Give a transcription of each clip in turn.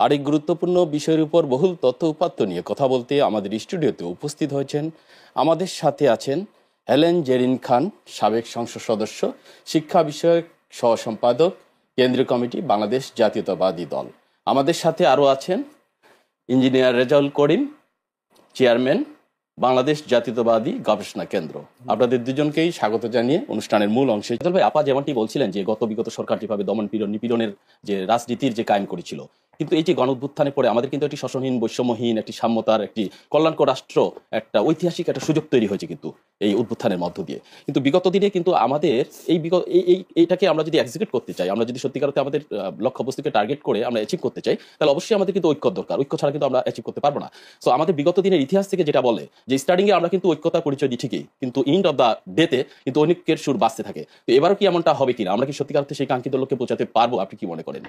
আরেক গুরুত্বপূর্ণ বিষয়ের উপর বহুল তথ্য উপাত্ত নিয়ে কথা বলতে আমাদের স্টুডিওতে উপস্থিত হয়েছেন। আমাদের সাথে আছেন হেলেন জেরিন খান, সাবেক সংসদ সদস্য, শিক্ষা বিষয়ক সহ সম্পাদক, কেন্দ্রীয় কমিটি, বাংলাদেশ জাতীয়তাবাদী দল। আমাদের সাথে আরও আছেন ইঞ্জিনিয়ার রেজাউল করিম, চেয়ারম্যান, বাংলাদেশ জাতীয়তাবাদী গবেষণা কেন্দ্র। আপনাদের দুজনকেই স্বাগত জানিয়ে অনুষ্ঠানের মূল অংশে ভাই, আপা যেমনটি বলছিলেন যে বিগত সরকার যেভাবে দমন পীড়ন নিপীড়নের যে রাজনীতির যে কায়েম করেছিল, কিন্তু এই যে গণঅভ্যুত্থানের পরে আমাদের কিন্তু একটি শোষণহীন, বৈষম্যহীন, একটি সাম্যতার, একটি কল্যাণকর রাষ্ট্র, একটা ঐতিহাসিক একটা সুযোগ তৈরি হয়েছে কিন্তু এই উত্থানের মধ্য দিয়ে। কিন্তু বিগত দিনে কিন্তু আমাদের এইটাকে আমরা যদি এক্সিকিউট করতে চাই, আমরা যদি সত্যিকার অর্থে আমাদের লক্ষ্যবস্তুকে টার্গেট করে আমরা অ্যাচিভ করতে চাই, তাহলে অবশ্যই আমাদের কিন্তু ঐক্য দরকার। ঐক্য ছাড়া কিন্তু আমরা অ্যাচিভ করতে পারবো না। সো আমাদের বিগত দিনের ইতিহাস থেকে যেটা বলে যে স্টার্টিং এ আমরা কিন্তু ঐক্যতার পরিচয় দিই ঠিকই, কিন্তু এন্ড অফ দ্য ডেতে কিন্তু ঐক্যের সুর বাঁচতে থাকে। তো এবারও কি এমনটা হবে কিনা, আমরা কি সত্যিকার অর্থে সেই কাঙ্ক্ষিত লক্ষ্যে পৌঁছাতে পারবো? আপনি কি মনে করেন?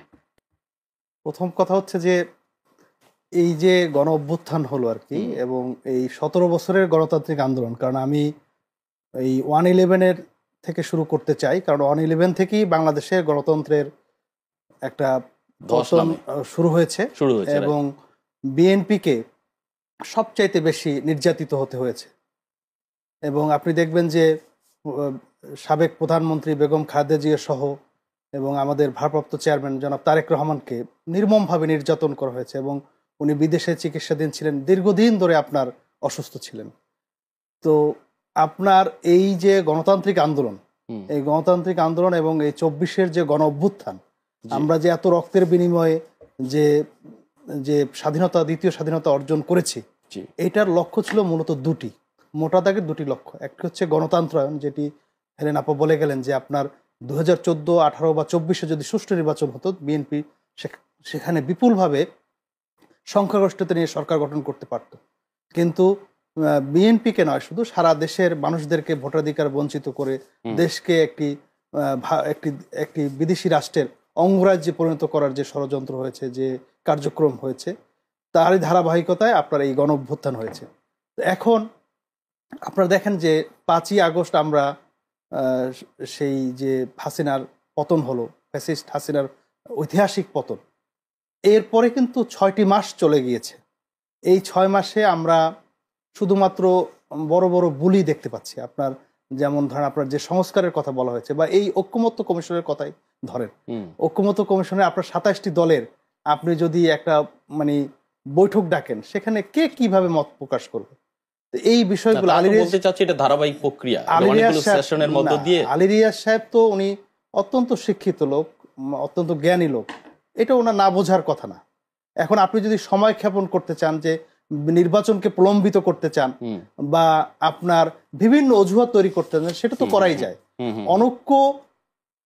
প্রথম কথা হচ্ছে যে এই যে গণ অভ্যুত্থান হলো আর কি, এবং এই 17 বছরের গণতান্ত্রিক আন্দোলন, কারণ আমি এই 111-এর থেকে শুরু করতে চাই, কারণ 111 থেকেই বাংলাদেশের গণতন্ত্রের একটা পতন শুরু হয়েছে এবং বিএনপিকে সবচাইতে বেশি নির্যাতিত হতে হয়েছে। এবং আপনি দেখবেন যে সাবেক প্রধানমন্ত্রী বেগম খালেদা জিয়া সহ এবং আমাদের ভারপ্রাপ্ত চেয়ারম্যান জনাব তারেক রহমানকে নির্মমভাবে নির্যাতন করা হয়েছে, এবং উনি বিদেশে চিকিৎসাধীন ছিলেন, দীর্ঘদিন ধরে আপনার অসুস্থ ছিলেন। তো আপনার এই যে গণতান্ত্রিক আন্দোলন, এই গণতান্ত্রিক আন্দোলন এবং এই 24-এর যে গণ অভ্যুত্থান, আমরা যে এত রক্তের বিনিময়ে যে যে স্বাধীনতা, দ্বিতীয় স্বাধীনতা অর্জন করেছি, এটার লক্ষ্য ছিল মূলত দুটি, মোটা দাগের দুটি লক্ষ্য। একটি হচ্ছে গণতন্ত্রায়ন, যেটি হেলেন আপা বলে গেলেন যে আপনার 2014, 18 বা 24-এ যদি সুষ্ঠু নির্বাচন হতো, বিএনপি সেখানে বিপুলভাবে সংখ্যাগরিষ্ঠতা নিয়ে সরকার গঠন করতে পারত। কিন্তু বিএনপিকে নয়, শুধু সারা দেশের মানুষদেরকে ভোটাধিকার বঞ্চিত করে দেশকে একটি একটি বিদেশি রাষ্ট্রের অঙ্গরাজ্যে পরিণত করার যে ষড়যন্ত্র হয়েছে, যে কার্যক্রম হয়েছে, তারই ধারাবাহিকতায় আপনার এই গণ অভ্যুত্থান হয়েছে। এখন আপনারা দেখেন যে 5ই আগস্ট আমরা সেই যে হাসিনার পতন হলো, ফ্যাসিস্ট হাসিনার ঐতিহাসিক পতন, এরপরে কিন্তু 6টি মাস চলে গিয়েছে। এই 6 মাসে আমরা শুধুমাত্র বড় বড় বুলি দেখতে পাচ্ছি। আপনার যেমন ধরেন আপনার যে সংস্কারের কথা বলা হয়েছে, বা এই ঐক্যমত্য কমিশনের কথাই ধরেন, ঐক্যমত্য কমিশনে আপনার 27টি দলের আপনি যদি একটা মানে বৈঠক ডাকেন, সেখানে কে কিভাবে মত প্রকাশ করবে? এই বিষয়গুলো ধারাবাহিক প্রক্রিয়া। আলী রিয়াজ সাহেব তো উনি অত্যন্ত শিক্ষিত লোক, অত্যন্ত জ্ঞানী লোক, এটা ওনার না বোঝার কথা না। এখন আপনি যদি সময় ক্ষেপণ করতে চান, যে নির্বাচনকে প্রলম্বিত করতে চান, বা আপনার বিভিন্ন অজুহাত তৈরি করতে চান, সেটা তো করাই যায়। অনৈক্য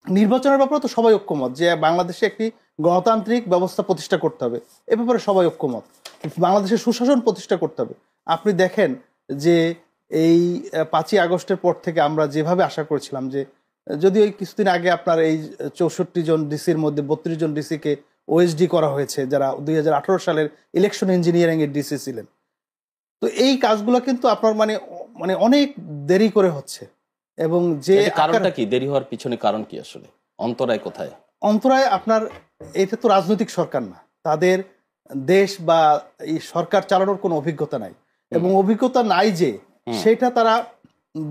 নির্বাচনের ব্যাপারে তো সবাই ঐক্যমত যে বাংলাদেশে একটি গণতান্ত্রিক ব্যবস্থা প্রতিষ্ঠা করতে হবে, এ ব্যাপারে সবাই ঐক্যমত। বাংলাদেশের সুশাসন প্রতিষ্ঠা করতে হবে। আপনি দেখেন যে এই 5ই আগস্টের পর থেকে আমরা যেভাবে আশা করেছিলাম, যে যদিও কিছুদিন আগে আপনার এই 64 জন ডিসির মধ্যে 32 জন ডিসিকে ওএসডি করা হয়েছে, যারা 2018 সালের ইলেকশন ইঞ্জিনিয়ারিং এর ডিসি ছিলেন। তো এই কাজগুলো কিন্তু আপনার মানে অনেক দেরি করে হচ্ছে। এবং যে কারণটা কি, দেরি হওয়ার পিছনে কারণ কি, আসলে অন্তরায় কোথায়? অন্তরায় আপনার, এটা তো রাজনৈতিক সরকার না, তাদের দেশ বা এই সরকার চালানোর কোনো অভিজ্ঞতা নাই, এবং অভিজ্ঞতা নাই যে সেটা তারা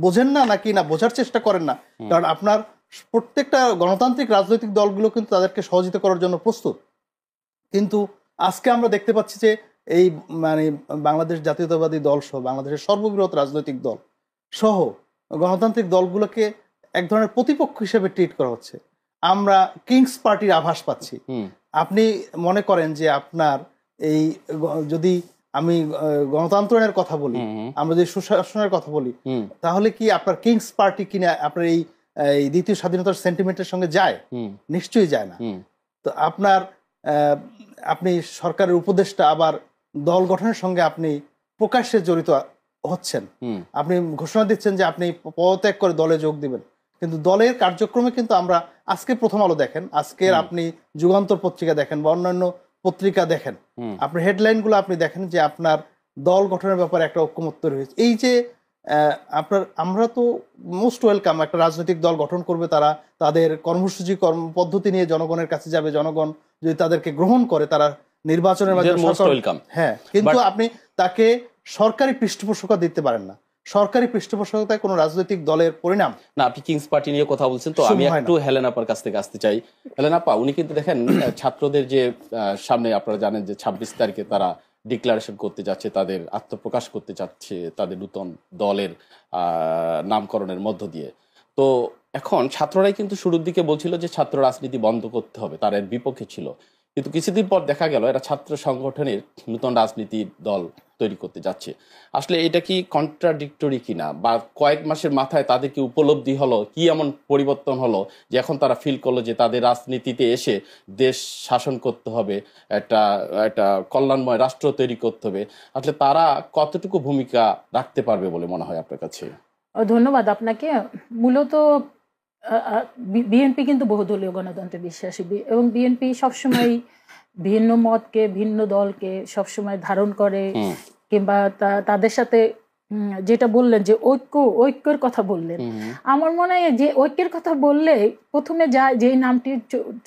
বোঝেন না, নাকি না বোঝার চেষ্টা করেন না। কারণ আপনার প্রত্যেকটা গণতান্ত্রিক রাজনৈতিক দলগুলো কিন্তু তাদেরকে সহযোগিতা করার জন্য প্রস্তুত, কিন্তু আজকে আমরা দেখতে পাচ্ছি যে এই মানে বাংলাদেশ জাতীয়তাবাদী দল সহ বাংলাদেশের সর্ববৃহৎ রাজনৈতিক দল সহ গণতান্ত্রিক দলগুলোকে এক ধরনের প্রতিপক্ষ হিসেবে ট্রিট করা হচ্ছে। আমরা কিংস পার্টির আভাস পাচ্ছি। আপনি মনে করেন যে আপনার এই যদি আমি গণতন্ত্রের কথা বলি, আমরা যদি সুশাসনের কথা বলি, তাহলে কি আপনার কিংস পার্টি কিনা আপনার এই দ্বিতীয় স্বাধীনতার সেন্টিমেন্টের সঙ্গে যায়? নিশ্চয়ই যায় না। তো আপনার আপনি সরকারের উপদেষ্টা আবার দল গঠনের সঙ্গে আপনি প্রকাশ্যে জড়িত হচ্ছেন, আপনি ঘোষণা দিচ্ছেন যে আপনি পদত্যাগ করে দলে যোগ দিবেন, কিন্তু দলের কার্যক্রমে কিন্তু আমরা আজকে প্রথম আলো দেখেন, আজকের আপনি যুগান্তর পত্রিকা দেখেন বা অন্যান্য পত্রিকা দেখেন, আপনি হেডলাইন গুলো আপনি দেখেন যে আপনার দল গঠনের ব্যাপারে একটা ঐক্যমত্য রয়েছে। এই যে আপনার, আমরা তো মোস্ট ওয়েলকাম, একটা রাজনৈতিক দল গঠন করবে, তারা তাদের কর্মসূচি কর্ম পদ্ধতি নিয়ে জনগণের কাছে যাবে, জনগণ যদি তাদেরকে গ্রহণ করে, তারা নির্বাচনের মাধ্যমে মোস্ট সরকার- ওয়েলকাম। হ্যাঁ, কিন্তু আপনি তাকে সরকারি পৃষ্ঠপোষকতা দিতে পারেন না। সরকারি পৃষ্ঠপোষকতায় কোনো রাজনৈতিক দলের পরিণাম না, আপনি কিংস পার্টি নিয়ে কথা বলছেন, তো আমি শুভ হয় একটু হেলেন আপার কাছ থেকে আসতে চাই। হেলেন আপা, উনি কিন্তু দেখেন ছাত্রদের যে সামনে আপনারা জানেন যে 26 তারিখে তারা ডিক্লারেশন করতে যাচ্ছে, তাদের আত্মপ্রকাশ করতে চাচ্ছে তাদের নতুন দলের নামকরণের মধ্য দিয়ে। তো এখন ছাত্ররাই কিন্তু শুরুর দিকে বলছিল যে ছাত্র রাজনীতি বন্ধ করতে হবে, তারা এর বিপক্ষে ছিল। কিন্তু কিছুদিন পর দেখা গেল এরা ছাত্র সংগঠনের নতুন রাজনীতি দল তৈরি করতে যাচ্ছে। আসলে এটা কি কন্ট্রাডিক্টরি কিনা, বা কয়েক মাসের মাথায় তাদের কি উপলব্ধি হলো, কি এমন পরিবর্তন হলো যে এখন তারা ফিল করলো যে তাদের রাজনীতিতে এসে দেশ শাসন করতে হবে, একটা একটা কল্যাণময় রাষ্ট্র তৈরি করতে হবে? আসলে তারা কতটুকু ভূমিকা রাখতে পারবে বলে মনে হয় আপনার কাছে? ধন্যবাদ আপনাকে। মূলত বিএনপি কিন্তু বহুদলীয় গণতন্ত্রে বিশ্বাসী এবং বিএনপি সবসময় ভিন্ন মতকে, ভিন্ন দলকে সবসময় ধারণ করে, কিংবা তাদের সাথে যেটা বললেন যে ঐক্যের কথা বললেন, আমার মনে হয় যে ঐক্যের কথা বললে প্রথমে যে নামটি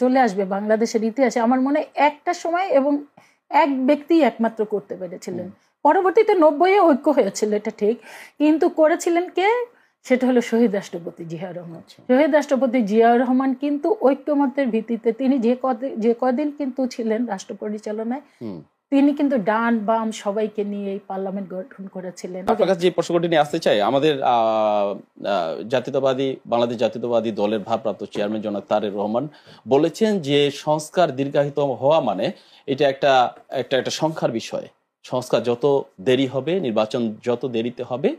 চলে আসবে বাংলাদেশের ইতিহাসে, আমার মনে হয় একটা সময় এবং এক ব্যক্তি একমাত্র করতে পেরেছিলেন। পরবর্তীতে 90-এ ঐক্য হয়েছিল, এটা ঠিক, কিন্তু করেছিলেন কে? সেটা হলো শহীদ রাষ্ট্রপতি জিয়াউর রহমান। শহীদ রাষ্ট্রপতি জিয়াউর রহমান কিন্তু ঐক্যমতের ভিত্তিতে তিনি যে কদিন কিন্তু ছিলেন রাষ্ট্র পরিচালনায়, তিনি কিন্তু ডান বাম সবাইকে নিয়ে এই পার্লামেন্ট গঠন করেছিলেন। আপনার কাছে যে প্রসঙ্গটি নিয়ে আসতে চাই, আমাদের বাংলাদেশ জাতীয়তাবাদী দলের ভারপ্রাপ্ত চেয়ারম্যান জনাব তারেক রহমান বলেছেন যে সংস্কার দীর্ঘায়িত হওয়া মানে এটা একটা সংখ্যার বিষয়। সংস্কার যত দেরি হবে, নির্বাচন যত দেরিতে হবে,